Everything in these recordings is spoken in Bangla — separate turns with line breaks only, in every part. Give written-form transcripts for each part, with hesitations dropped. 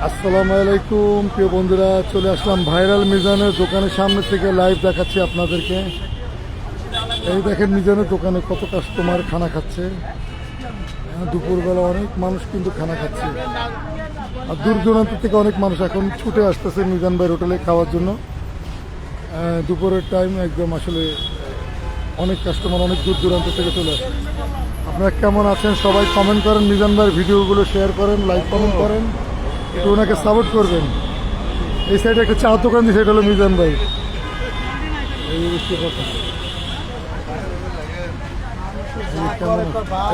আসসালামু আলাইকুম প্রিয় বন্ধুরা, চলে আসলাম ভাইরাল মিজানের দোকানের সামনে থেকে লাইভ দেখাচ্ছি আপনাদেরকে। এই দেখেন মিজানের দোকানে কত কাস্টমার খানা খাচ্ছে। দুপুরবেলা অনেক মানুষ কিন্তু খানা খাচ্ছে, আর দূর দূরান্ত থেকে অনেক মানুষ এখন ছুটে আসতেছে মিজান ভাই হোটেলে খাওয়ার জন্য। দুপুরের টাইম একদম আসলে অনেক কাস্টমার অনেক দূর দূরান্ত থেকে চলে আসে। আপনারা কেমন আছেন সবাই কমেন্ট করেন, মিজান ভাইয়ের ভিডিওগুলো শেয়ার করেন, লাইক কমেন্ট করেন, একটু ওনাকে সাপোর্ট করবেন। এই সাইডে একটা চা দোকান দিয়েছে, এটা হলো মিজান ভাই।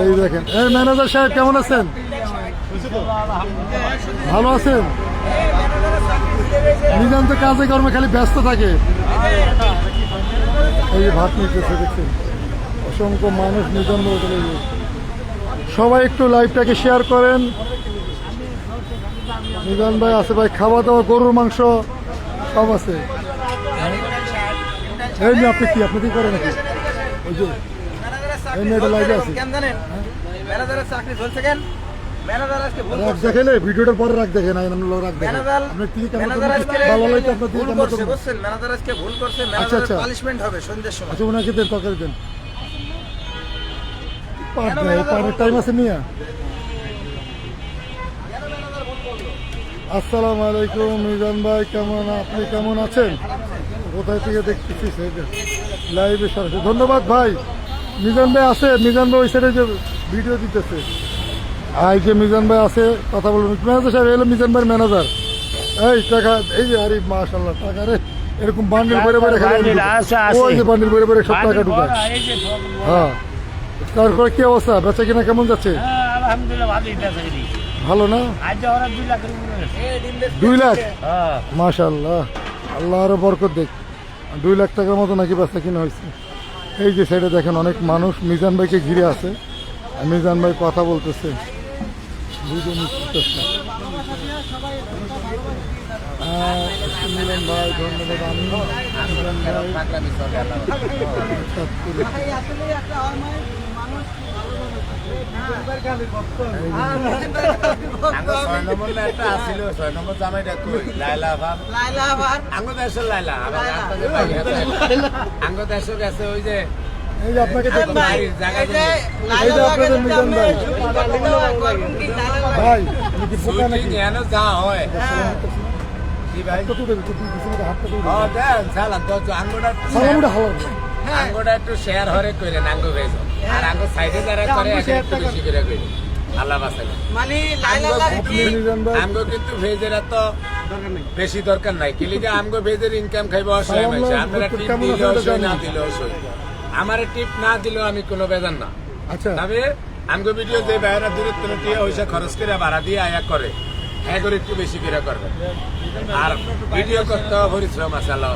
এই দেখেন, এই ম্যানেজার সাহেব কেমন আছেন? ভালো আছেন? মিজান তো কাজে কর্মে খালি ব্যস্ত থাকে। এই ভাত নিতেছে দেখছেন, অসংখ্য মানুষ মিজান ভাই হোটেলে। সবাই একটু লাইভটাকে শেয়ার করেন। মিজান ভাই আছে ভাই, খাওয়া দাওয়া, গরুর মাংস সব আছে। এই নিয়ে আপনি কি করেন নাকি? ওই যে এই নিয়ে এটা লাইভে আছে। রাখ দেখেন, ভিডিওটার পরে রাখ দেখেন, রাখ দেখেন আপনি কি ভালো লাগছে আপনার দিয়ে। আচ্ছা আচ্ছা, আচ্ছা ওনাকে দেন, তরকারি দেন। পানের টাইম আছে নিয়ে। আসসালামু আলাইকুম মিজান ভাই, আপনি কেমন আছেন? কোথায় থেকে দেখতেছি লাইভে সরাসরি। ধন্যবাদ ভাই। মিজান ভাই আছে, মিজান ভাই ওই সাইডে যে ভিডিও দিতেছে। এই যে মিজান ভাই আছে, কথা বলুন। ম্যানেজার সাহেব এলো, মিজান ভাইয়ের ম্যানেজার। এই টাকা, এই যে আরে মাশাআল্লাহ টাকা রে, এরকম বান্ডিল ভরে ভরে খালি ওই যে বান্ডিল ভরে ভরে সব টাকা ঢুকায়। হ্যাঁ, তারপরে কি অবস্থা, বেচা কিনা কেমন যাচ্ছে?
আলহামদুলিল্লাহ ভালোই বেচা কিনি।
ভালো না?
আজ ওরা 2 লাখ
2 লাখ? মাশাআল্লাহ, আল্লাহ আরো বরকত দেখ। 2 লাখ টাকার মতো নাকি বেচা কিনা হয়েছে। এই যে সাইডে দেখেন অনেক মানুষ মিজান ভাইকে ঘিরে আছে, মিজান ভাই কথা বলতেছে, ভিডিও নিতেছে। মিলন ভাই ধন্যবাদ। আমি এই যে আপনাকে ভাই
যা হয় আঙ্গুটা একটু শেয়ার হরে কইলেন আঙ্গু ভেজ, আর আঙ্গু সাইডে যারা করে একটু বেশি করে কইলেন। আল্লাহ বাঁচালে আমগো কিন্তু ভেজের এত বেশি দরকার নাই। কিলিকে আমগো ভেজের ইনকাম খাইবো অসহায় মানুষ। আমরা টিপ দিলে অসহায়, না দিলে অসহায়। আমার টিপ না দিলেও আমি কোনো বেজান না। তবে আমগো ভিডিও যে বাইরে দূরে তুলে টিয়া পয়সা খরচ করে ভাড়া দিয়ে আয়া করে, হ্যাঁ করে একটু বেশি করে করবে। আর ভিডিও করতে পরিশ্রম আছে। আল্লাহ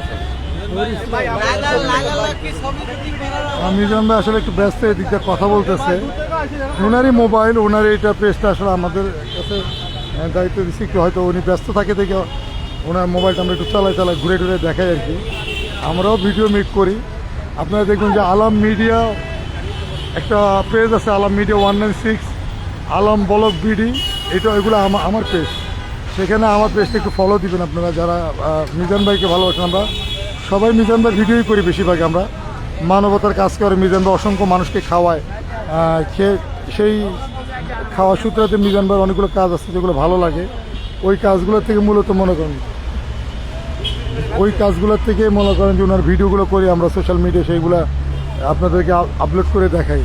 মিজান ভাই আসলে একটু ব্যস্ত, এদিকটা কথা বলতেছে। ওনারই মোবাইল, ওনার এইটা পেজটা আসলে আমাদের কাছে দায়িত্ব দিচ্ছি। একটু হয়তো উনি ব্যস্ত থাকে দেখে ওনার মোবাইলটা আমরা একটু চালাই ঘুরে টুরে দেখাই আর কি। আমরাও ভিডিও মেক করি। আপনারা দেখবেন যে আলম মিডিয়া একটা পেজ আছে, Alam media 196, Alam blog BD, এগুলো আমার পেজ। সেখানে আমার পেজটা একটু ফলো দিবেন আপনারা যারা মিজান ভাইকে ভালোবাসেন। আমরা সবাই মিজান ভাই ভিডিওই করি বেশিরভাগ। আমরা মানবতার কাজ করে মিজান ভাই অসংখ্য মানুষকে খাওয়ায়। সেই খাওয়া সূত্রে মিজান ভাইয়ের অনেকগুলো কাজ আছে যেগুলো ভালো লাগে। ওই কাজগুলোর থেকে মূলত মনে করেন যে ওনার ভিডিওগুলো করি আমরা সোশ্যাল মিডিয়ায়, সেইগুলো আপনাদেরকে আপলোড করে দেখাই।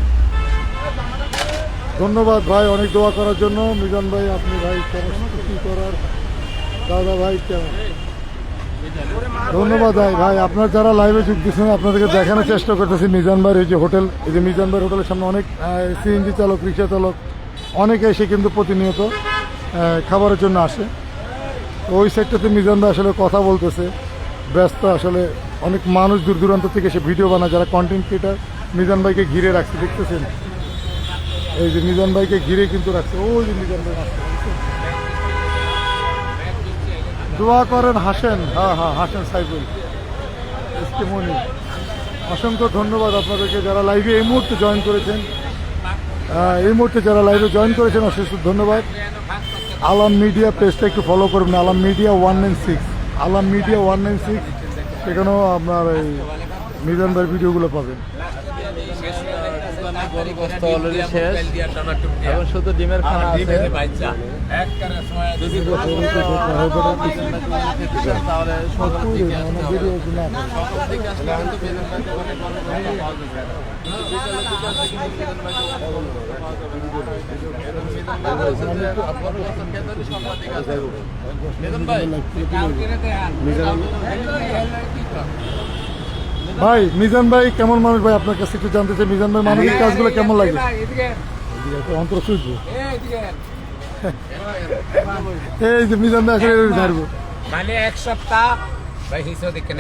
ধন্যবাদ ভাই অনেক দোয়া করার জন্য। মিজান ভাই আপনি ভাই কি করার দাদা ভাই কেমন? ধন্যবাদ ভাই। আপনার যারা লাইভে যুক্ত দিচ্ছেন আপনাদেরকে দেখানোর চেষ্টা করতেছি মিজান ভাইয়ের এই যে হোটেল। এই যে মিজান ভাইয়ের হোটেলের সামনে অনেক সিএনজি চালক, রিক্সা চালক অনেকে এসে কিন্তু প্রতিনিয়ত খাবারের জন্য আসে। ওই সাইডটাতে মিজান ভাই আসলে কথা বলতেছে, ব্যস্ত। আসলে অনেক মানুষ দূর দূরান্ত থেকে এসে ভিডিও বানায়, যারা কন্টেন্ট ক্রিয়েটার মিজান ভাইকে ঘিরে রাখছে, দেখতেছেন। এই যে মিজান ভাইকে ঘিরে কিন্তু রাখছে। ওই যে মিজান ভাই আসছে, দোয়া করেন, হাসেন। হ্যাঁ হাসেন সাইফুল মনি। অসংখ্য ধন্যবাদ আপনাদেরকে যারা লাইভে এই মুহূর্তে জয়েন করেছেন। অশেষ ধন্যবাদ। আলাম মিডিয়া পেজটা একটু ফলো করবেন, আলাম মিডিয়া 196, আলাম মিডিয়া 196, সেখানেও আপনার এই মিজান ভাইয়ের ভিডিওগুলো পাবেন।
গরুগ্রস্ত অলরেডি শেষ এবং শুধু ডিমের খানা আছে। যদি তাহলে সকাল দিকে আসতে হবে। সকাল দিকে আসলে কিন্তু বেতন ভাইকে অনেক ভালো পাওয়া যাবে। কিন্তু বিকেলের দিকে আসলে কিন্তু বেতন ভাইকে অনেক ভালো পাওয়া যাবে। বেতন ভাই বলছে যে গরুগ্রস্ত ক্ষেত্রে সকাল দিকে আসতে হবে। বেতন ভাই
ভাই মিজান ভাই কেমন মানুষ ভাই, আপনার কাছে একটু জানতে চাই মিজান ভাই মানবিক কাজগুলো কেমন লাগে? অন্তর সূর্য এই যে মিজান ভাই আসলে ধারবো
মানে এক সপ্তাহ ভাই হিসেবে দেখেন,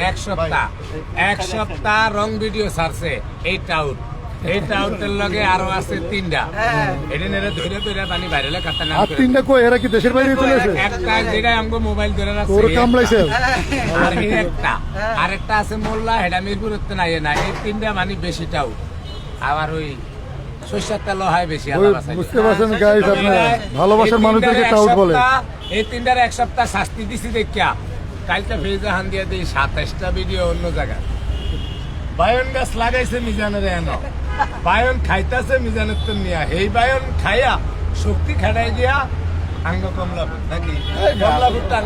এক সপ্তাহ রং ভিডিও ছাড়ছে এই টাউটের লগে আরো আছে 3টা, এটা নেড়ে ধরে ধরে পানি বাইরে কাটা না
আর 3টা কই, এরা কি দেশের বাইরে চলে গেছে?
একটা যেটা আমগো মোবাইল ধরে রাখছে
তোর কামলাইছে।
আর এই একটা আরেকটা আছে মোল্লা, এটা মিরপুর উত্তর নাই না, এই 3টা মানে বেশি টাউট। আবার ওই সরিষার তেল হয় বেশি।
বুঝতে পারছেন গাইস, আপনার ভালোবাসার মানুষদেরকে টাউট বলে।
এই 3টার এক সপ্তাহ শাস্তি দিছি দেখিয়া কালকে ফেজা হান দিয়ে দিই 27টা ভিডিও অন্য জায়গায়। বায়ন গাছ লাগাইছে মিজানের এনো, বায়ন খাইতেছে মিজানের তো নিয়া, এই বায়ন খাইয়া শক্তি খাটাই দিয়া আঙ্গ কমলা ফুট নাকি কমলা ফুটটা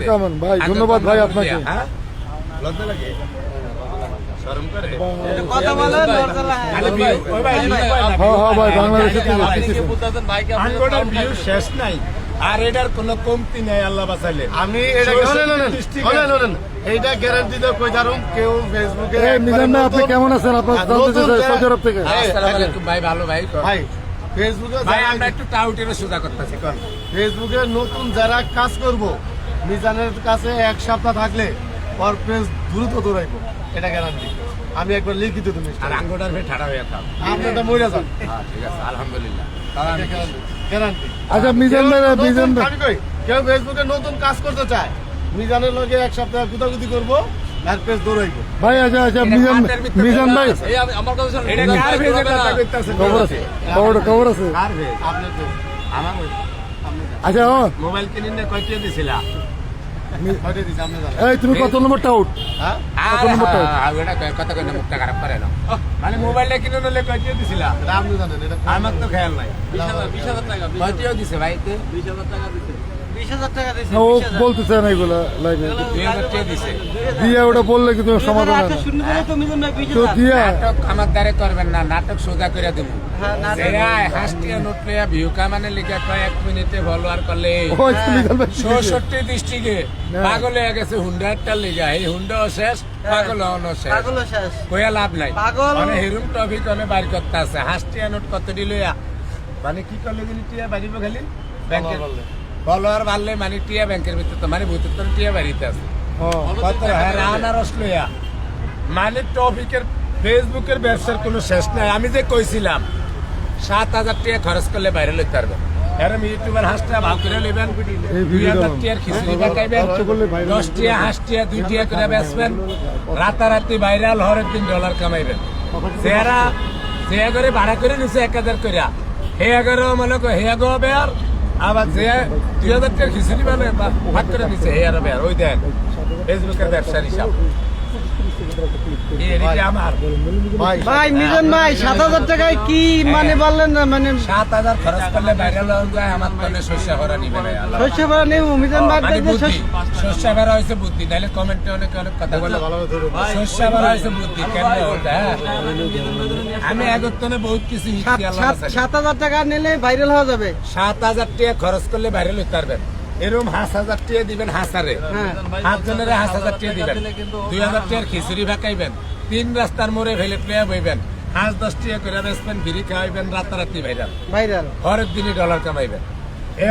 কেমন ভাই, ধন্যবাদ ভাই আপনাকে।
লজ্জা লাগে শরম করে
কথা বলে দরজা লাগে।
হ্যাঁ ভাই, বাংলাদেশে
আঙ্গটার ভিউ শেষ নাই, আর এটার কোনো কমতি নাই আল্লাহ বাঁচাইলে।
আমি এটা এইটা গ্যারান্টি দিয়ে কই দারুম কেউ ফেসবুকে
মিজান ভাই আপনি কেমন আছেন? আপনার জানতে চাই সৌদি আরব থেকে।
আসসালামু আলাইকুম ভাই, ভালো ভাই।
ভাই ফেসবুকে
ভাই আমরা একটু টাউটের সোজা করতেছি কোন
ফেসবুকে নতুন যারা কাজ করব মিজানের কাছে এক সপ্তাহ থাকলে ওর পেজ দ্রুত দৌড়াইবো, এটা গ্যারান্টি। আমি একবার লিখিত তুমি
আর আঙ্গটার ভে ঠাড়া হয়ে থাক।
আপনি এটা মরে যান,
হ্যাঁ ঠিক আছে আলহামদুলিল্লাহ।
গ্যারান্টি।
আচ্ছা মিজান ভাই, মিজান ভাই
আমি কই কেউ ফেসবুকে নতুন কাজ করতে চায়, মিজানের লগে এক সপ্তাহ কুতাকুতি করবো আর পেজ দৌড়াইবো।
ভাই আচ্ছা মিজান ভাই
এই আমার কথা শুনুন।
এটা কার ভেজে কথা কইতাছে?
খবর আছে, খবর আছে।
কার ভেজ?
আপনি তো
আমার
আচ্ছা
মোবাইল কিনে কয়টা দিছিলা?
হয়তো দিচ্ছি, আপনি জানেন।
এই তুমি কত নম্বর টাউট?
হ্যাঁ
কথা কই না, মুখটা খারাপ করে না। মানে মোবাইলটা কিনে নিলে কয়টা দিছিলা?
এটা আপনি জানেন, এটা
আমার তো খেয়াল নাই।
20,000 টাকা
কয়টা দিছে ভাই?
20,000 টাকা দিতে
20,000 টাকা দিয়েছে।
ও বলতে চায় না এগুলা লাইভে
2000 টাকা দিছে।
দিয়ে ওটা বললে কিন্তু সমাধান হয় না।
শূন্য করে তো মিজান ভাই
তো
20,000।
দিয়া
নাটক আমার দ্বারে করবেন না, নাটক সোজা করে দেব।
হ্যাঁ, নাটক।
হাসটিয়া নোট লইয়া ভিউ কামানে লিখা কয় 1 মিনিটে ফলোয়ার করলে
ও মিজান ভাই
64 ডিস্ট্রিক্টে পাগল হয়ে গেছে হুন্ডা একটা লিগা, এই হুন্ডাও শেষ, পাগল হওয়ানো শেষ,
পাগল শেষ।
কইয়া লাভ নাই।
পাগল।
মানে হেরুম টপিক অনেক বাইর করতে আছে, হাসটিয়া নোট কত দিল মানে কি করলে যদি টিয়া বাড়িব খালি ব্যাংকের ফলোয়ার বাড়লে মানে টিয়া ব্যাংকের ভিতরে তো মানে ভিতর তো টিয়া বাড়িতে আছে কত রানারস লইয়া। মানে টপিকের ফেসবুকের ব্যবসার কোনো শেষ নাই। আমি যে কইছিলাম 7,000 টাকা খরচ করলে বাইরে লইতে পারবেন, এরম ইউটিউবার হাঁসটা ভাগ করে নেবেন, 2,000 টাকার খিচুড়ি পাকাইবেন, 10 টাকা হাঁস টাকা 2 টাকা করে বেচবেন, রাতারাতি ভাইরাল হওয়ার দিন $1 কামাইবেন। যে করে ভাড়া করে নিছে 1,000 করে, হে এগারো মনে কর হে এগো বেয়ার, আবার যে 2,000 টাকার খিচুড়ি মানে ভাগ করে নিছে হে আর বেয়ার। ওই দেন ফেসবুকের ব্যবসার হিসাব। আমার
ভাই মিজান ভাই 7,000 টাকায় কি মানে বললেন না, মানে
7,000 খরচ করলে ভাইরাল হওয়া যায়, আমার তো শস্য ভরা নিবে না।
শস্য ভরা নেব মিজান ভাই
মানে
দেখতে
বুদ্ধি, শস্য ভরা হয়েছে বুদ্ধি, নাহলে কমেন্টে অনেক কথা বলে শস্য ভরা হয়েছে বুদ্ধি কেন ওটা। আমি আগতনে বহুত কিছু শিখছি আল্লাহ বাঁচাইলে।
7,000 টাকা নিলে ভাইরাল হওয়া যাবে।
7,000 টাকা খরচ করলে ভাইরাল হইতে পারবেন। এরকম 5,000 টাকা দিবেন হাসারে,
হ্যাঁ।
5 জনের 5,000 টাকা দিবেন, 2,000 টাকার খিচুড়ি ভাকাইবেন, 3 রাস্তার মোড়ে ভেলে প্লেয়া বইবেন, 5-10 টাকা করে বেচবেন, বিড়ি খাওয়াইবেন, রাতারাতি ভাইরাল,
ভাইরাল
পরের দিনই $1 কামাইবেন।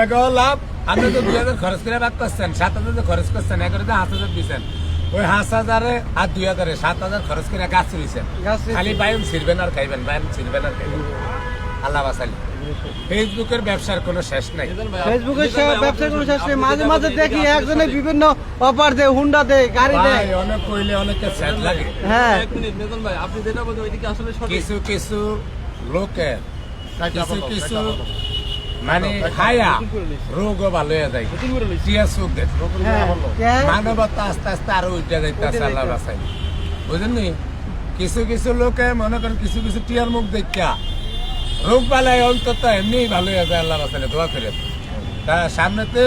এগো লাভ। আপনি তো 2,000 খরচ করে ভাগ করছেন, 7,000 খরচ করছেন, এগারে 5,000 দিচ্ছেন, ওই 5,000 আর 2,000 7,000 খরচ করে গাছ রইছেন,
গাছ রইছে।
খালি বায়ন ছিড়বেন আর খাইবেন, বায়ন ছিড়বেন আর খাইবেন। আল্লাহ বাঁচালি। ফেসবুকের ব্যবসার কোনো শেষ নাই।
ফেসবুকে ব্যবসা করে শেষ নেই। মাঝে মাঝে দেখি একজনে বিভিন্ন অফার দেয়, হুন্ডা দেয়, গাড়ি দেয়।
ভাই, অনেক কইলে অনেকে স্যাড লাগে।
হ্যাঁ,
এক মিনিট মেজন ভাই, আপনি যেটা বলছেন ওইদিকে আসলে সঠিক।
কিছু কিছু লোকের কিছু কিছু মানে খায়া রোগও ভালো হয়ে যায় টিয়া চোখ দেয়
হ্যাঁ,
মানবতা আস্তে আস্তে আরো উঠে যাইতেছে আল্লাহ বাসাই বুঝলেন নি? কিছু কিছু লোকে মনে করেন কিছু কিছু টিয়ার মুখ দেখা রোগ বালাই অন্তত এমনি ভালো হয়ে যায় আল্লাহ বাসাইলে দোয়া করে। তা সামনেতে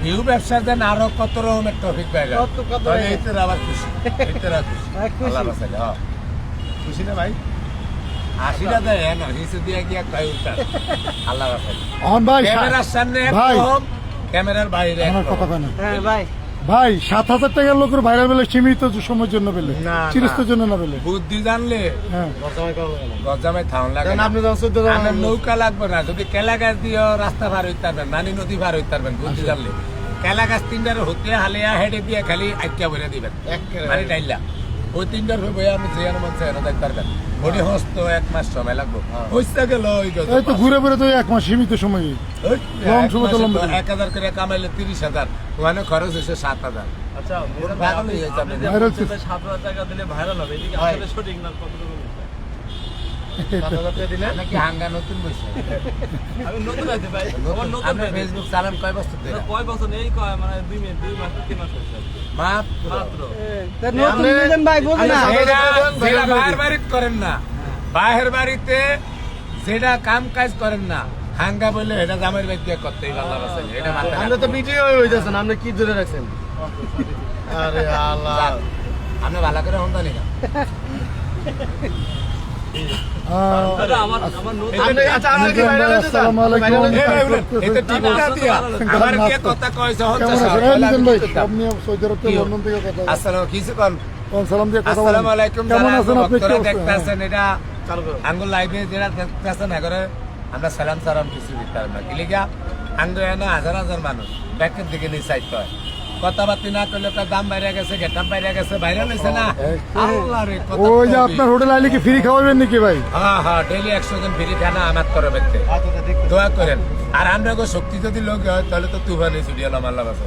ভিউ ব্যবসা দেন আরো কত রকমের টপিক বাইরে
কত
এইতে আবার খুশি এইতে খুশি
খুশি।
আল্লাহ বাসাইলে হ্যাঁ খুশি না ভাই? 80টা দেয় না হিসে দিয়ে গিয়ে খাই উল্টা আল্লাহ বাসাইলে
অহন ভাই
ক্যামেরার সামনে
ভাই
একরকম ক্যামেরার বাইরে
আমার কথা
একরকম।
কয় না
হ্যাঁ ভাই,
ভাই 7,000 টাকার লোকের ভাইরাল পেলে সীমিত সময়ের জন্য পেলে
না,
চিরস্তের
না।
জন্য না পেলে
বুদ্ধি জানলে
হ্যাঁ
গজামে থাউন লাগে
দেন
না।
আপনি যখন 14 জন
আমার নৌকা লাগবে না যদি কেলা গাছ দিয়ে রাস্তা পার হইতে পারবেন নানি নদী পার হইতে পারবেন বুদ্ধি জানলে কেলা গাছ তিনটার হতে হালিয়া হেডে দিয়ে খালি আইকা ভরে দিবেন
একেবারে।
মানে ডাইলা ওই তিনটার বই আমি যে মন চাই দেখতে পারবেন ওটি হস্ত 1 মাস সময় লাগবে হইতে গেল ওই
এই তো ঘুরে ঘুরে তো 1 মাস সীমিত সময় লং সময় তো লম্বা।
1000 করে কামাইলে 30,000 ওখানে খরচ হয়েছে 7,000
আচ্ছা
পাগল হয়ে যাচ্ছে আপনি।
ভাইরাল
7,000 টাকা দিলে ভাইরাল হবে এদিকে
ভাই।
আসলে সঠিক না কতটুকু মিথ্যা?
7,000 টাকা দিলে
নাকি হাঙ্গা নতুন বসে
আমি নতুন আছি ভাই আমার নতুন
আপনি
page।
ফেসবুক চালান কয় বছর ধরে
কয় বছর এই কয় মানে 2 মিনিট 2 মাস 3 মাস হয়েছে
মাত্র
মাত্র
তা নতুন মিজান ভাই বোঝে না।
যেটা বাহির বাড়িতে করেন না বাহির বাড়িতে যেটা কাম কাজ করেন না হাঙ্গা বলে এটা জামের বাইক দিয়ে করতেই ভালো আছে এটা মাথায়
আপনি তো
রাখবেন।
ভিডিও হইতেছেন আপনি কি ধরে রাখছেন আরে আল্লাহ
যাক, আপনি ভালো করে হন্তা নি না
আরে আমার নতুন
আপনি আচ্ছা আমরা কি ভাইরাল হইতে চান?
আসসালামু আলাইকুম।
ভাইরাল হইতে
এই
চান?
ভাই উঠেন, এতে টিপ না দিয়া আমার কে কথা কইছে হচ্ছে
কেমন আছেন এই মিজান ভাই সব নিয়ে সৌদি আরব থেকে
কি?
লন্ডন থেকে কথা বলছি।
আসসালামু কিছু কোন
কোন সালাম দিয়ে কথা বলেন
আসসালামু আলাইকুম
কেমন
যারা
আছেন আপনি কি
ভক্তরা
অবস্থা?
দেখতাছেন এটা
চালু করো।
আঙ্গুল লাইভে যেটা দেখতাছেন এগরে আমরা সালাম সালাম কিছু দিতে পারবো না কিলিগা আঙ্গুল এনে হাজার হাজার মানুষ ব্যাকের দিকে নিয়ে চাইতে হয় কথাবার্তি না করলে তার দাম বাইরে গেছে গেটাম বাইরে গেছে ভাইরাল হয়েছে না আল্লাহ রে কত
ওই যে
কবি।
আপনার হোটেল আইলে কি ফ্রি খাওয়াবেন নাকি ভাই?
হ্যাঁ হ্যাঁ ডেইলি 100 জন ফ্রি খানা আমার তরফেতে
আচ্ছা আচ্ছা, ঠিক আছে।
দোয়া করেন আর আমরা গো শক্তি যদি লোক হয় তাহলে তো তুফানে ছুটিয়ে এলাম আল্লাহ বাসা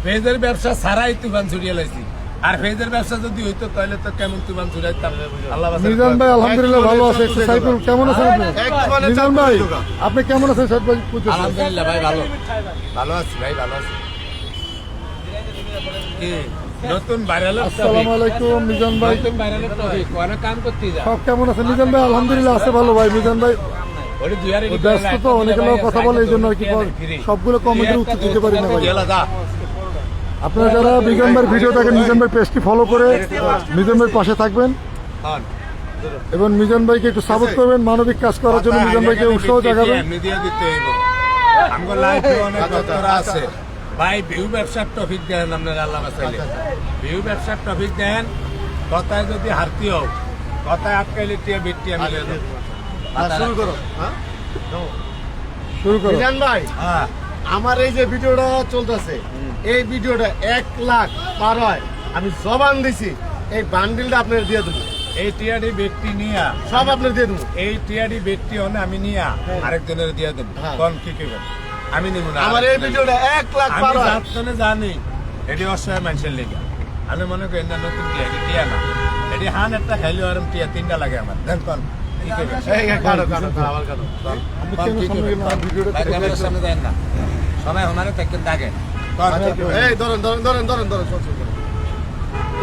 ফেজের ব্যবসা সারাই তুফান ছুটিয়ে লাইছি আর ফেজের ব্যবসা যদি হইতো তাহলে তো কেমন তুফান ছুটাইতাম আল্লাহ বাসা
মিজান ভাই আলহামদুলিল্লাহ ভালো আছে একটু সাইফুল কেমন আছেন আপনি?
একদম
মিজান ভাই আপনি কেমন আছেন সাইফুল ভাই বুঝতেছেন?
আলহামদুলিল্লাহ ভাই ভালো ভালো আছি ভাই ভালো আছি কি নতুন ভাইরাল
আসসালামু আলাইকুম মিজান ভাই
নতুন ভাইরালের টপিক কোন কাম করতে যা
সব কেমন আছেন মিজান ভাই? আলহামদুলিল্লাহ আছে ভালো ভাই মিজান ভাই
ওরে দুয়ারে
ও ব্যস্ত তো অনেক লোক কথা বলে এই জন্য আর কি সবগুলো কমেন্টের উত্তর দিতে পারি না ভাই। আপনারা যারা মিজান ভাইয়ের ভিডিও দেখেন মিজান ভাই পেজটি ফলো করে মিজান ভাইয়ের পাশে থাকবেন এবং মিজান ভাইকে একটু সাপোর্ট করবেন মানবিক কাজ করার জন্য মিজান ভাইকে উৎসাহ জাগাবেন।
এমনি দিয়ে দিতে হইব আমগো লাইফে অনেক ভক্তরা আছে ভাই ভিউ ব্যবসার টপিক দেন আপনারা আল্লাহ বাসাইলে ভিউ ব্যবসার টপিক দেন কথায় যদি হারতি হোক কথায় আটকাইলে টিয়া বিটটি আমি লয়ে যাবো।
শুরু করো হ্যাঁ
শুরু করো।
মিজান ভাই
হ্যাঁ
আমার এই যে ভিডিওটা চলতেছে এই ভিডিওটা 1 লাখ পার হয় আমি জবান দিছি এই বান্ডিলটা আপনার দিয়ে দেবো
এই টিয়াডি ব্যক্তি নিয়া
সব আপনার দিয়ে দেবো
এই টিয়াডি ব্যক্তি হনে আমি নিয়া আরেকজনের দিয়ে দেবো
হ্যাঁ।
কোন কি করবেন আমি নিব না
আমার এই ভিডিওটা 1 লাখ পার
আমি
হয়
যাতনে জানি এটি অসহায় মানুষের লেগে আমি মনে করি না নতুন টিয়া এটি টিয়া না এটি হান একটা খাইলে আর টিয়া 3টা লাগে আমার দেখ কোন কি করবেন
এই কাটো কাটো আবার কাটো
আপনি কেন সামনে গেলেন? আমার ভিডিওটা
ভাই, ক্যামেরার সামনে দেন না সময় ওনারে থাকেন থাকে কোন কি করবেন?
এই ধরেন ধরেন ধরেন ধরেন ধরেন চল চল চল।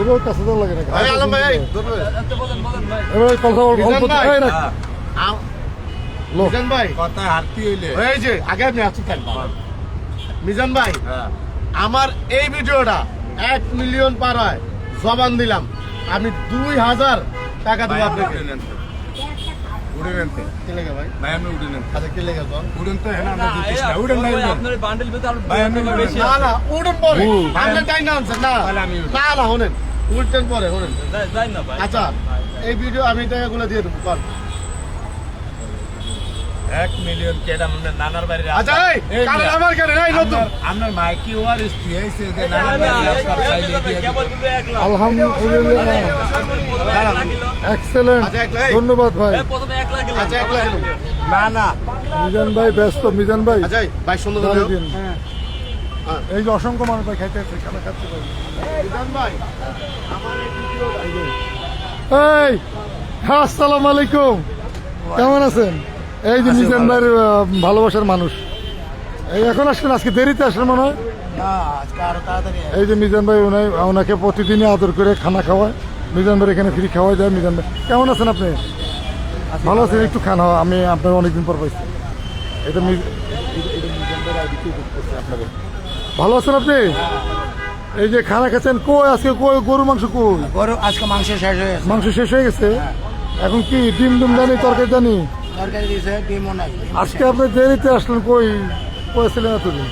এবার কাছে দাও লাগে নাকি?
এই আলম ভাই এই ধরুন
আচ্ছা বলেন ভাই
এবার কথা অল্প
মিজান ভাই।
এই রাখ।
হ্যাঁ,
লো।
মিজান ভাই
কথায় হারতি হইলে
এই যে আগে আপনি আসুন কেন মিজান ভাই
হ্যাঁ
আমার এই ভিডিওটা 1 মিলিয়ন পার হয় জবান দিলাম আমি 2000 টাকা
ভাই,
দেবো
আপনি
আপনাকে
উড়ে নেন তো। উড়ে নেন তো।
কে লেগে ভাই
ভাই, আপনি উড়ে নেন।
আচ্ছা কে লেগে বল
উড়েন তো, হ্যাঁ, আমরা দিতেছি না। উড়েন ভাই, উড়েন।
আপনার বান্ডেল ভিতরে আর
ভাই, আমি
বেশি
না না উঠেন পরে
হুম।
আপনি টাইম না আনছেন না
তাহলে আমি উঠি।
না না শুনেন উঠতেন পরে শুনেন
যাই না ভাই
আচ্ছা এই ভিডিও আমি টাকাগুলো দিয়ে দেবো কর
1 মিলিয়ন কে এটা আমাদের নানার বাড়ির
আচ্ছা এই
এই
কারণ
মিয়া,
আমার কেন এই নতুন
আপনার মাইকি ওয়ার স্ত্রী হয়েছে যে নানার বাড়ির রাস্তার সাইডে দিয়ে দিবে।
কেবল কিন্তু 1 লাখ
আলহামদুলিল্লাহ এক্সেলেন্ট
আচ্ছা, এক লাখ।
ধন্যবাদ ভাই।
প্রথমে 1 লাখ
আচ্ছা এক লাখ
না না
মিজান ভাই ব্যস্ত মিজান ভাই
আচ্ছা ভাই সুন্দর
জানিয়ে
করে
দিন। এই যে অসংখ্য মানুষ ভাই খাইতে আছে খানা খাচ্ছে ভাই।
মিজান ভাই আমার এই ভিডিওটা
এই হ্যাঁ, আসসালামু আলাইকুম কেমন আছেন? এই যে মিজান ভাইয়ের ভালোবাসার মানুষ। এই এখন আসলেন, আজকে দেরিতে আসলেন মনে হয়।
না আজকে আরো তাড়াতাড়ি
এই যে মিজান ভাই ওনাকে প্রতিদিনই আদর করে খানা খাওয়ায়। মিজান ভাই এখানে ফ্রি খাওয়াই যায়। মিজান ভাই কেমন আছেন আপনি? ভালো আছেন? একটু খানা আমি আপনার অনেকদিন পর পাইছি। এটা মিজান ভাইয়ের আইডি তে দেখতেছি আপনাদের। ভালো আছেন আপনি? এই যে খানা খাচ্ছেন, কই আজকে কই গরু মাংস কই?
গরু আজকে মাংস শেষ হয়ে গেছে,
মাংস শেষ হয়ে গেছে। এখন কি ডিম জানি, তরকারি জানি?
তরকারি দিয়েছে, ডিমও নাই।
আজকে আপনি দেরিতে আসলেন, কই ছিলেন এতদিন?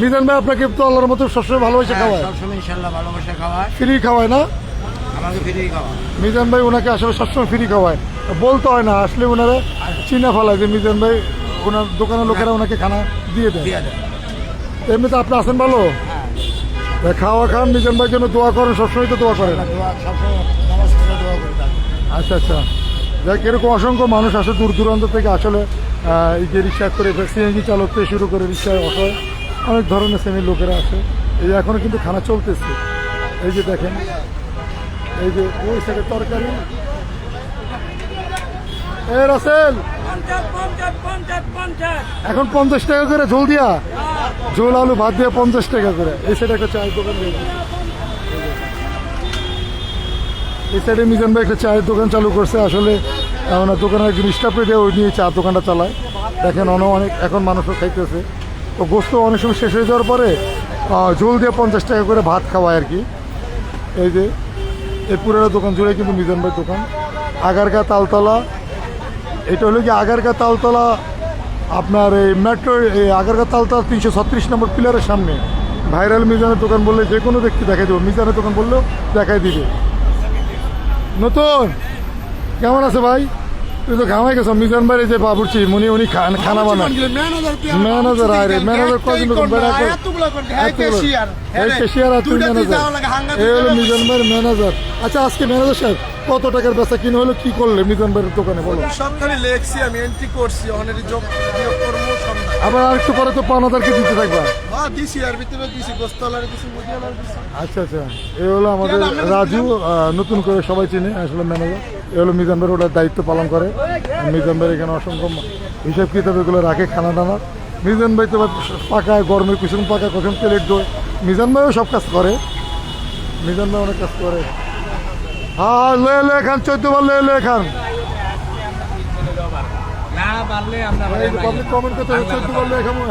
মিজান ভাই আপনাকে তো আল্লাহর মতো সবসময় ভালোবাসা খাওয়ায়,
সবসময় ইনশাল্লাহ ভালোবাসা খাওয়ায়,
ফ্রি খাওয়ায় না?
আমাকে ফিরিয়ে খাওয়ায়।
মিজান ভাই ওনাকে আসলে সবসময় ফ্রি খাওয়ায়, বলতে হয় না, আসলে ওনারা চিনা ফেলায় যে মিজান ভাই ওনার দোকানের লোকেরা ওনাকে খানা দিয়ে দেয়। এমনিতে আপনি আছেন ভালো, খাওয়া খান, মিজান ভাইয়ের জন্য দোয়া করেন, সবসময় তো দোয়া করেন।
সবসময় নামাজ পড়ে দোয়া করে থাকি।
আচ্ছা আচ্ছা, যাক এরকম অসংখ্য মানুষ আসে দূর দূরান্ত থেকে, আসলে এই যে রিক্সা করে সিএনজি চালক থেকে শুরু করে রিক্সায় অটো অনেক ধরনের শ্রেণীর লোকেরা আসে। এই যে এখনও কিন্তু খানা চলতেছে। এই যে দেখেন, এই যে ওই সাইডে তরকারি। এ রাসেল, এখন 50 টাকা করে ঝোল দিয়া, ঝোল আলু ভাত দিয়ে 50 টাকা করে। এই সাইডে একটা চায়ের দোকান রয়েছে। এই সাইডে মিজান ভাই একটা চায়ের দোকান চালু করছে। আসলে ওনার দোকানের একজন স্টাফে দিয়ে ওই নিয়ে চা দোকানটা চালায়। দেখেন অনেক এখন মানুষও খাইতেছে। তো গোস্ত অনেক সময় শেষ হয়ে যাওয়ার পরে ঝোল দিয়ে 50 টাকা করে ভাত খাওয়ায় আর কি। এই যে এই পুরো দোকান জুড়ে কিন্তু মিজান ভাই দোকান। আগারগা তালতলা, এটা হলো কি আগারগা তালতলা আপনার এই মেট্রো, এই আগারগা তালতলা 336 নম্বর পিলারের সামনে। ভাইরাল মিজানের দোকান বললে যে কোনো ব্যক্তি দেখাই দেবো, মিজানের দোকান বললেও দেখাই দিবে। নতুন কেমন আছে ভাই? তুই তো ঘামাই গেছ। মিজান ভাই যে বাবুর্চি উনি খানা বানায়, ম্যানেজার। আরে ম্যানেজার কদিন কেশিয়ার আর তুই ম্যানেজার। এই হলো মিজান ভাইয়ের ম্যানেজার। আচ্ছা আজকে ম্যানেজার সাহেব কত টাকার বেচা কিনে হলো, কি করলে মিজান ভাইয়ের দোকানে বলো?
সবখানে লেখছি, আমি এন্ট্রি করছি, অনেক যোগ কর্ম সন্ধ্যা।
আবার আরেকটু পরে তো পানাদারকে দিতে থাকবা।
হ্যাঁ দিছি, আর ভিতরে দিছি, গোস্তলার দিছি, মুদিয়ালার দিছি।
আচ্ছা আচ্ছা, এই হলো আমাদের রাজু, নতুন করে সবাই চিনে আসলে ম্যানেজার। এ হলো মিজান ভাই, ওটার দায়িত্ব পালন করে। মিজান ভাই এখানে অসংখ্য হিসাব কিতাব এগুলো রাখে, খানা দানা। মিজান ভাই তো পাকায়, গরমের পিছন পাকায়, কখন প্লেট দোয়। মিজান ভাইও সব কাজ করে, মিজান ভাই অনেক কাজ করে। হ্যাঁ লে খান, 14 বার লে খান।
না পারলে আমরা
পাবলিক কমেন্ট করতে 14 বার লে খাবো।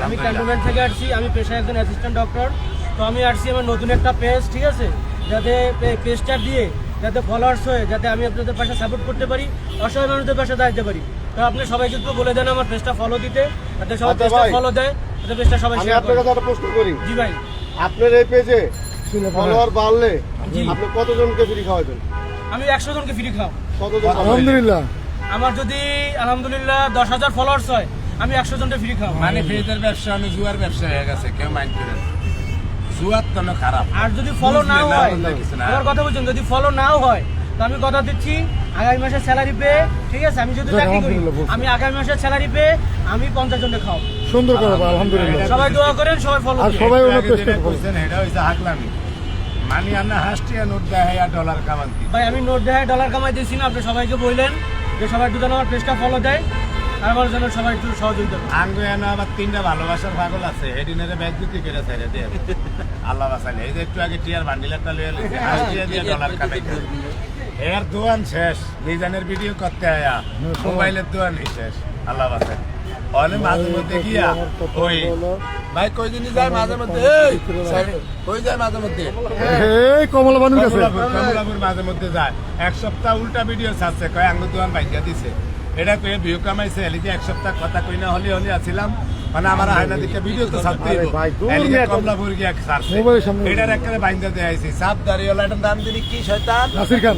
আমি ক্যান্টনমেন্ট থেকে আসছি, আমি পেশায় একজন অ্যাসিস্ট্যান্ট ডক্টর। তো আমি আসছি আমার নতুন একটা পেজ, ঠিক আছে, যাতে পেজটা দিয়ে যাতে ফলোয়ার্স হয়ে যাতে আমি আপনাদের পাশে সাপোর্ট করতে পারি, অসহায় মানুষদের পাশে দাঁড়াতে পারি। তো আপনি সবাইকে একটু বলে দেন আমার পেজটা ফলো দিতে, যাতে সবাই পেজটা ফলো দেয়, যাতে পেজটা সবাই
আমি
শেয়ার
আপনার
করে।
কাছে একটা প্রশ্ন করি,
জি ভাই।
আপনার এই পেজে ফলোয়ার বাড়লে আপনি কতজনকে ফ্রি খাওয়াবেন?
আমি 100 জনকে ফ্রি খাও।
কতজন?
আলহামদুলিল্লাহ।
আমার যদি আলহামদুলিল্লাহ 10,000 ফলোয়ার্স হয়, আমি 100 জনকে ফ্রি খাও।
মানে পেজের ব্যবসা আমি জুয়ার ব্যবসা হয়ে গেছে, কেউ মাইন্ড করেন। জুয়ার তো না খারাপ।
আর যদি ফলো
বুঝলে
নাও
না,
হয়,
বুঝলে কিছু না।
আমার কথা বুঝছেন, যদি ফলো নাও হয় তো আমি কথা দিচ্ছি আগামী মাসে স্যালারি পেয়ে, ঠিক আছে, আমি যদি চাকরি করি,
আলহামদুলিল্লাহ বলছি।
আমি আগামী মাসে স্যালারি পেয়ে আমি 50 জনকে খাও।
সুন্দর করে আলহামদুলিল্লাহ।
সবাই দোয়া করেন, সবাই ফলো
আর
দিন।
সবাই ওনার
আগে
চেষ্টা
যেটা
করবে।
কইছেন, এটা হইছে হাগলামি। মানি আনা হাসটিয়া নোট দেয় আর ডলার কামান্তি।
ভাই আমি নোট দেয় ডলার কামাই দিয়েছি না, আপনি সবাইকে বললেন যে সবাই একটু যেন আমার পেজটা ফলো দেয়, আর আমার জন্য সবাই একটু সহযোগিতা করে।
আঙ্গু এনে আবার 3টা ভালোবাসার পাগল আছে, হেডিনের ব্যাগ দিতে করে ছেড়ে দিয়ে আল্লাহ বাঁচালে। এই যে একটু আগে টিয়ার বান্ডিলারটা লয়ে লইছে, হাসটিয়া দিয়ে ডলার কামাই করে। এর দোয়ান শেষ, মিজানের ভিডিও করতে আয়া মোবাইলের দোয়ানই শেষ, আল্লাহ বাঁচালে। অলে মাঝে মধ্যে গিয়া ওই ভাই কই দিনই যায় মাঝে মধ্যে, এই কই যায় মাঝে মধ্যে,
এই কমলা বানুর কাছে
কমলাপুর মাঝে মধ্যে যায়। 1 সপ্তাহ উল্টা ভিডিও ছাড়ছে, কয় আঙ্গুর দোয়ান বাইকা দিছে। এটা কয়ে ভিউ কামাইছে, এলিকে 1 সপ্তাহ কথা কই না হলি আসিলাম, মানে আমার হায়না দিকে ভিডিও তো ছাড়তেই এলিকে কমলাপুর গিয়া ছাড়ছে।
মোবাইলের সামনে
এটার একটা বাইন্দা দিয়ে আইছি, সাপ দাঁড়িয়ে এটার নাম দিলি কি শয়তান?
নাসির খান,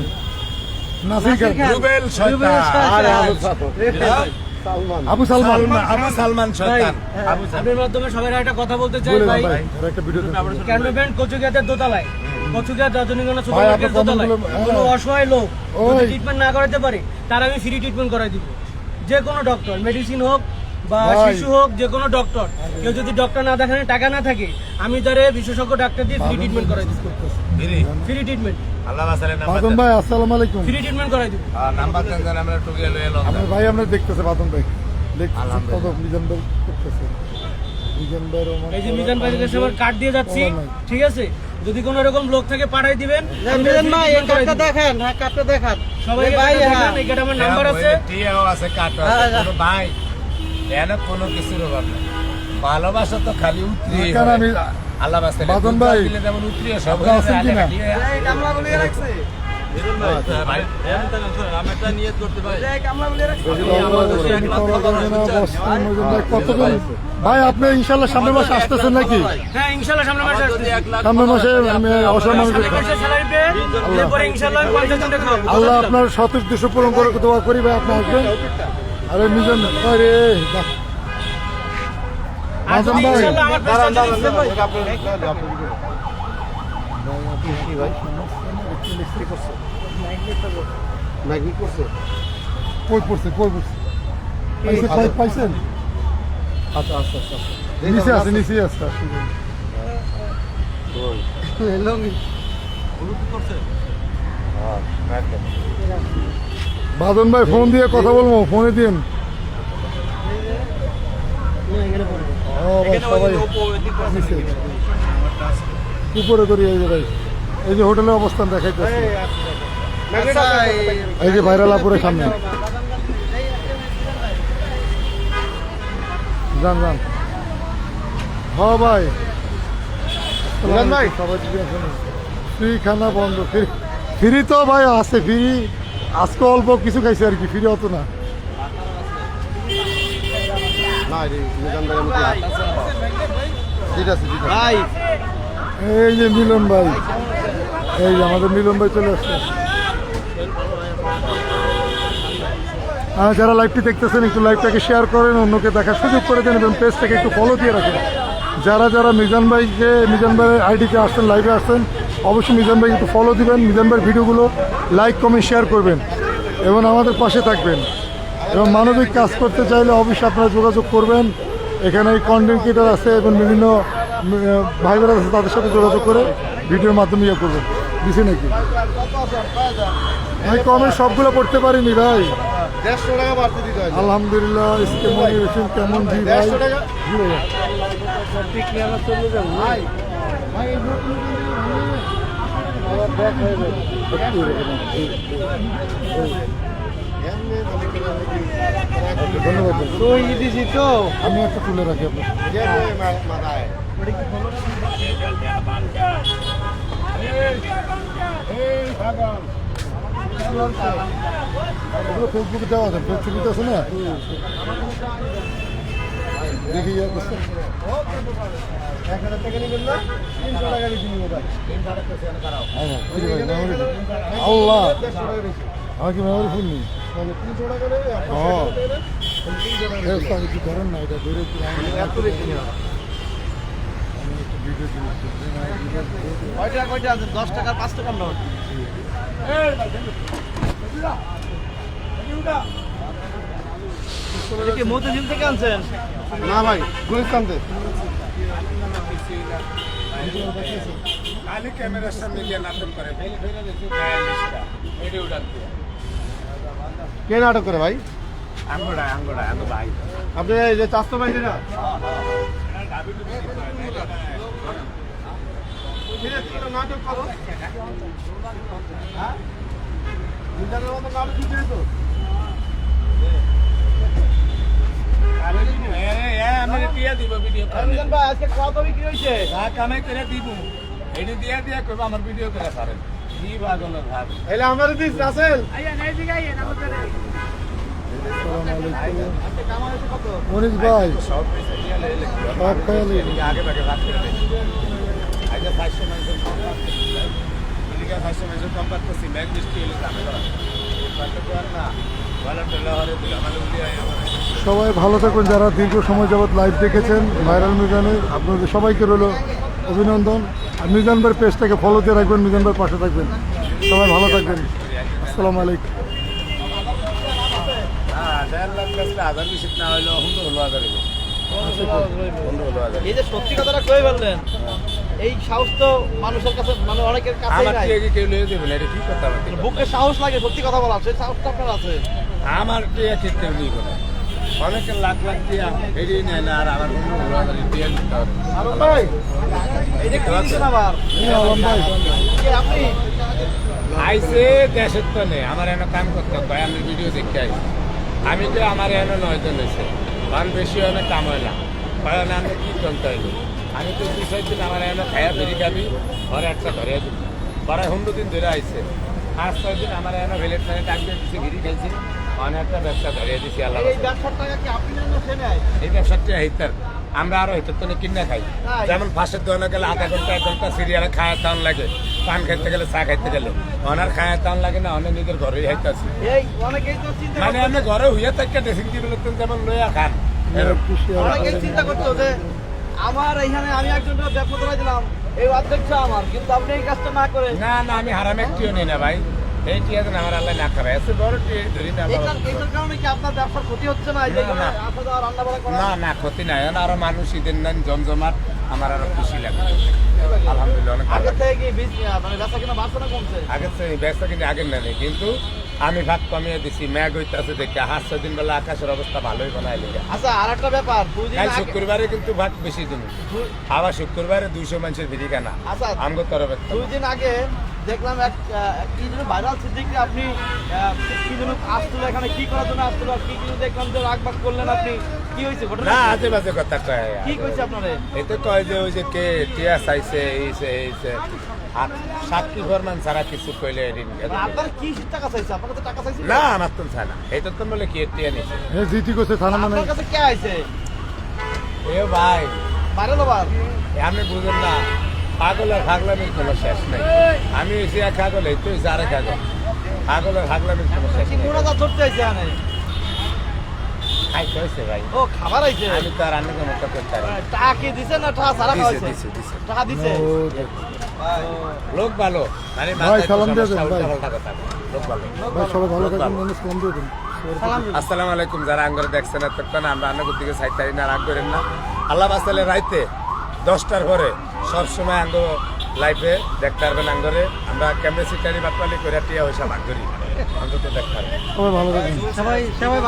নাসির খান,
রুবেল শয়তান,
আবু সালমান।
আবু সালমান শয়তান, আবু সালমান।
আপনার মাধ্যমে সবাই একটা কথা বলতে চাই
বলে
ভাই,
দাও ভাই, আর একটা ভিডিও দেন।
ক্যান্টনমেন্ট কচুকিয়াতের দোতলায়, কচুকিয়া রজনীগন্ধা
ভাই,
সুপারমার্কেটের
আপনার
দোতলায়
কমেন্টগুলো-
কোনো অসহায় লোক
ওই।
যদি ট্রিটমেন্ট না করাতে পারে, তার আমি ফ্রি ট্রিটমেন্ট করাই দিব। যে কোনো ডক্টর, মেডিসিন হোক, বা
ভাই।
শিশু হোক, যে কোনো ডক্টর, কেউ যদি ডক্টর না দেখানে, টাকা না থাকে, আমি তারে বিশেষজ্ঞ ডাক্তার দিয়ে ফ্রি ট্রিটমেন্ট করাই দিব। ফ্রি ট্রিটমেন্ট,
আল্লাহ বাসালে নাম্বার
বাদন ভাই আসসালামু আলাইকুম।
ফ্রি ট্রিটমেন্ট করাই দিব।
নাম্বার দেন আমরা টুকিয়ে লয়ে এলাম
আপনার ভাই আমরা দেখতেছে বাদন ভাই দেখতেছে কত মিজান ভাই করতেছে মিজান ভাইয়ের
এই যে মিজান ভাইয়ের কাছে আমার কার্ড দিয়ে যাচ্ছি, ঠিক আছে? যদি কোনো রকম লোক থাকে পাঠাই দিবেন।
মিজান ভাই এই কার্ডটা দেখেন, হ্যাঁ কার্ডটা দেখান
সবাই
ভাই, হ্যাঁ।
এই কার্ডে আমার নাম্বার আছে।
টিয়াও আছে কাটা কোনো ভাই এন কোনো কিছুর অভাব নেই ভালোবাসা তো খালি উতরি
কেন আমি
আল্লাহ বাসালে
বাদন ভাই,
দিলে যেমন উতরি সব
আপনি আছেন কিনা?
এই কামলা বলিয়ে রাখছে
ভাই
কতদিন ভাই আপনি ইনশাল্লাহ সামনের মাসে আসতেছেন নাকি?
হ্যাঁ ইনশাআল্লাহ সামনের মাসে আসছে।
সামনের মাসে আমি অসম্মান
স্যালারি পেয়ে এরপরে ইনশাআল্লাহ আমি 50 জন টাকা খাবো।
আল্লাহ আপনার সঠিক দৃশ্য পূরণ করে দোয়া করি ভাই আপনি আসবেন। আরে মিজান আরে বাহ।
আর যদি
ভাই।
ইনশাআল্লাহ আমার পেশা যদি
কই পড়ছে পাইছেন? আচ্ছা আচ্ছা আচ্ছা নিচে আছে বাদন ভাই ফোন দিয়ে কথা বলবো, ফোনে দিন। ও ভাই, সবাই নিচে। উপরে করি এই যে ভাই, এই যে হোটেলের অবস্থান দেখাইতেছে, এই যে ভাইরাল আপুরের সামনে। যান যান। হ্যাঁ ভাই ভাই সবাই ফ্রি খানা বন্ধ, ফ্রি তো ভাই আছে, ফ্রি আজকে অল্প কিছু খাইছে আর কি, ফ্রি অত না।
ভাই
এই যে মিলন ভাই, এই যে আমাদের মিলন ভাই চলে আসছে। যারা লাইভটি দেখতেছেন একটু লাইভটাকে শেয়ার করেন, অন্যকে দেখার সুযোগ করে দেন এবং পেজটাকে একটু ফলো দিয়ে রাখেন। যারা যারা মিজান ভাইয়ের আইডিতে আসছেন, লাইভে আসছেন, অবশ্যই মিজান ভাইকে একটু ফলো দিবেন, মিজান ভাইয়ের ভিডিওগুলো লাইক কমেন্ট শেয়ার করবেন এবং আমাদের পাশে থাকবেন। এবং মানবিক কাজ করতে চাইলে অবশ্যই আপনারা যোগাযোগ করবেন। এখানে কন্টেন্ট ক্রিয়েটার আছে এবং বিভিন্ন ভাই বোনেরা আছে, তাদের সাথে যোগাযোগ করে ভিডিওর মাধ্যমে ইয়ে করবেন। দিছে নাকি ভাই? কমেন্ট সবগুলো পড়তে পারিনি ভাই।
150 টাকা বাড়তে দিতে হয়।
আলহামদুলিল্লাহ। কেমন জি ভাই? জি ভাইয়া। ধন্যবাদ।
তো দিছি তো
আমি একটা তুলে রাখি আপনার
মাথায়
ফেসবুকে দেওয়া আছে, ফেসবুকে আছে না, দেখি ইয়ে করছেন।
1000 টাকা নিবেন না 300 টাকা বেশি নিব ভাই।
হ্যাঁ, এই যে ভাই, memory full। আল্লাহ
150 টাকা বেশি
আমার কি মেমোরি ফুল নেই?
তাহলে 300 টাকা নেই
হ্যাঁ।
300 টাকা
এর সঙ্গে কি করেন না, এটা ধরে একটু
এত বেশি না
ভিডিও
কয়টা আছে 10 টাকা 5 টাকা নোট কি মতিঝিল থেকে আনছেন?
না ভাই গুলিস্তান থেকে
খালি ক্যামেরার সামনে গিয়ে নাটক করে ভিডিও ডাকতে
কে নাটক করে ভাই?
আঙ্গোড়া ভাই
আপনি এই যে চাস্তো ভাই না নাটক করো হ্যাঁ ইন্টারনেটের মতো নাটক দিতে তো
আমি দিয়া দিব ভিডিও
রমজান ভাই আজকে কত বিক্রি হইছে?
কামাই করে দিব এটা দিয়া করবো আমার ভিডিও করে পারেন কি বাগনের ভাব
এলে আমার দিস রাসেল
মনিশ ভাই
সব
সব খেয়ালি
আগে ভাগে ভাগ করে দেয় আগে 500 মানুষের কম এদিকে 500 মানুষের কম পাচ্ছি ম্যাগ মিষ্টি এলে দামে করা না
সবাই ভালো থাকুন। যারা দীর্ঘ সময় যাবৎ লাইভ দেখেছেন ভাইরাল মিজানের, আপনাদের সবাইকে রইল অভিনন্দন। আর মিজান ভাইয়ের পেজটাকে ফলো দিয়ে রাখবেন, মিজান ভাইয়ের পাশে থাকবেন। সবাই ভালো থাকবেন। আসসালামু আলাইকুম।
হাজার বেশি না হইলো 15,000 হইলো। 15,000
এই যে সত্যি কথাটা কয়ে বললেন, এই সাহস তো মানুষের কাছে মানে অনেকের কাছে
আমার
নাই।
টিয়া কেউ লয়ে দেবে না, এটা কি কথা আমাকে?
বুকে সাহস লাগে সত্যি কথা বলা, সেই সাহসটা আপনার আছে।
আমার টিয়া ঠিক কেউ নিব না, অনেকের লাখ লাখ টিয়া এড়িয়ে নেয় না, আর আমার 15,000 টিয়া নিতে হবে।
আরো ভাই এই যে কি দিচ্ছেন আবার
আলম ভাই
কে আপনি?
আইসে দেশের তো নেই, আমার এনে কাম করতে হয়, আমি ভিডিও দেখতে আইসি। আমি তো আমার এনে 9 জন হয়েছে, কারণ বেশি অনেক কাম হয় না, কারণ আমি কি করতে হইলো। আমি তো 2-4 দিন আমার এনে খাইয়া ফেরি খাবি, ঘরে একটা ধরে দিন, প্রায় 15 দিন ধরে আইসে। 5-6 দিন আমার এনে ভেলেট মানে ডাক দিয়ে দিচ্ছে, ঘিরি খাইছি, অনেক একটা ব্যবসা ধরিয়ে দিচ্ছি আল্লাহ।
এই ব্যবসার টাকা কি আপনি নেন না সে নেয়?
এই ব্যবসাটা হিতার, আমরা আরো হিতার তো কিনে খাই।
তাই?
যেমন ফাঁসের দোকানে গেলে আধা ঘন্টা 1 ঘন্টা সিরিয়ালে খাওয়া টাউন লাগে, পান খাইতে গেলে চা খাইতে গেলে ওনার খাওয়া টাউন লাগে না, অনেক নিজের ঘরে খাইতেছি।
এই অনেকেই তো চিন্তা
মানে
করতো,
আমি ঘরে হইয়া থাকা ড্রেসিং টেবিল যেমন লইয়া খান এরকম।
খুশি আর
অনেকেই চিন্তা করতো যে আমার এইখানে আমি একজন ব্যবসা ধরে দিলাম, এই অধ্যক্ষ আমার, কিন্তু আপনি এই কাজটা না করে
না না, আমি হারাম একটিও নেই না ভাই, এই টিয়া যেন আমার আল্লাহ না খাবে, এত বড় টিয়া ধরি না বাবা।
এইটার কারণে কি আপনার ব্যবসার ক্ষতি হচ্ছে না? এই যে
না, না।
আপনার রান্না বাড়া করা
না না, ক্ষতি নাই, আরো মানুষ ঈদের নেন জমজমাট, আমার আরো খুশি লাগে আলহামদুলিল্লাহ, অনেক ভালো
আগে
লাগে।
থেকে কি মানে ব্যবসা কিনা বাড়ছে না কমছে?
আগের থেকে ব্যবসা কিন্তু আগের নেই, কিন্তু আমি ভাগ কমিয়ে দিছি, ম্যাগ হইতেছে দেখে 5-6 দিন বেলা আকাশের অবস্থা ভালোই বানাই লেগে।
আচ্ছা আর একটা ব্যাপার, 2 দিন
কাল
আগে
শুক্রবারে কিন্তু ভাগ বেশি দিন, আবার শুক্রবারে 200 মানুষের ভিড়ি কেনা
আচ্ছা।
আমগো তরফে।
2 দিন আগে দেখলাম কি যেন ভাইরাল সিদ্দিককে আপনি কি যেন আসছিল এখানে, কি করার জন্য আসছিল, আর কি কিছু দেখলাম যে রাগবাগ করলেন আপনি, কি হয়েছে ঘটনা?
না আজে বাজে কথা কয়,
কি কইছে আপনারে?
এতে কয় যে ওই যে কে টিয়া চাইছে এইছে আর সাক্ষী ফরমান ছাড়া কিছু কইলে এদিন
আপনার কি টাকা চাইছে? আপনার কাছে টাকা চাইছে?
না, আমার তো চায় না, এটা তো বলে কি টিয়া নিছে।
জিটি করছে থানা মানে
আপনার কাছে কে আইছে?
এ ভাই
ভাইরাল আবার
আপনি বুঝেন না, পাগলের ভাগলামির কোনো শেষ নেই। আমি হয়েছি এক কাগল, এই তো হয়েছে আরেক কাগল, পাগলের ভাগলামির কোনো শেষ
কি
নেই।
কোনটা ধরতে আইছে এখানে?
খাইতে হয়েছে ভাই,
ও খাবার আইছে?
আমি তো আর রান্না মতো করতে পারি না।
টাকা কি দিছে না টাকা সারা
দিছে,
খাওয়াইছে?
দিছে, দিছে।
টাকা দিছে?
লোক ভালো, মানে
ভাই,
মাথায়
সালাম দিয়ে দেন,
সমস্যা,
ভাই।
উল্টাপাল্টা কথা বলে। লোক ভালো।
ভাই সবাই ভালো
লোক
থাকবেন,
ভালো।
মানুষ কম দিয়ে দিন।
সালাম দিন।
আসসালামু আলাইকুম, যারা আঙ্গরে দেখছেন এতক্ষণ, আমরা আন্নাগুর দিকে সাইতারি না, রাগ করেন না। আল্লাহ বাসালে রাইতে 10টার পরে সবসময় আঙ্গ লাইফে দেখতে পারবেন আঙ্গরে। আমরা ক্যামেরা সিটারি বাটপালি করে টিয়া হইসা ভাগ করি, অন্তত দেখতে পারবেন।
সবাই ভালো থাকবেন।
সবাই সবাই